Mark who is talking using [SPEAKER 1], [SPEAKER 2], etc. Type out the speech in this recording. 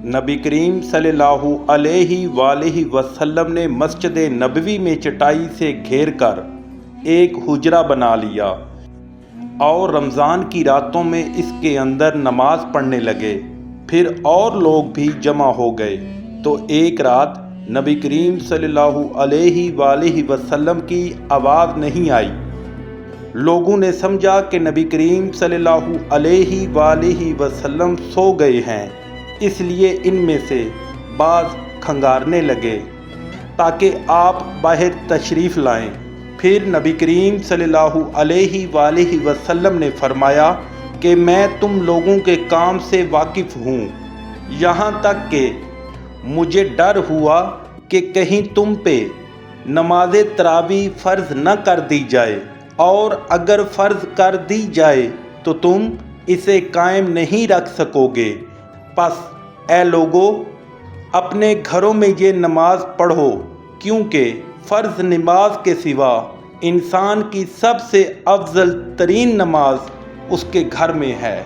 [SPEAKER 1] نبی کریم صلی اللہ علیہ وآلہ وسلم نے مسجد نبوی میں چٹائی سے گھیر کر ایک حجرہ بنا لیا اور رمضان کی راتوں میں اس کے اندر نماز پڑھنے لگے۔ پھر اور لوگ بھی جمع ہو گئے تو ایک رات نبی کریم صلی اللہ علیہ وآلہ وسلم کی آواز نہیں آئی۔ لوگوں نے سمجھا کہ نبی کریم صلی اللہ علیہ وآلہ وسلم سو گئے ہیں، اس لیے ان میں سے بعض کھنگارنے لگے تاکہ آپ باہر تشریف لائیں۔ پھر نبی کریم صلی اللہ علیہ وآلہ وسلم نے فرمایا کہ میں تم لوگوں کے کام سے واقف ہوں، یہاں تک کہ مجھے ڈر ہوا کہ کہیں تم پہ نماز تراویح فرض نہ کر دی جائے، اور اگر فرض کر دی جائے تو تم اسے قائم نہیں رکھ سکو گے۔ پس اے لوگو، اپنے گھروں میں یہ نماز پڑھو، کیونکہ فرض نماز کے سوا انسان کی سب سے افضل ترین نماز اس کے گھر میں ہے۔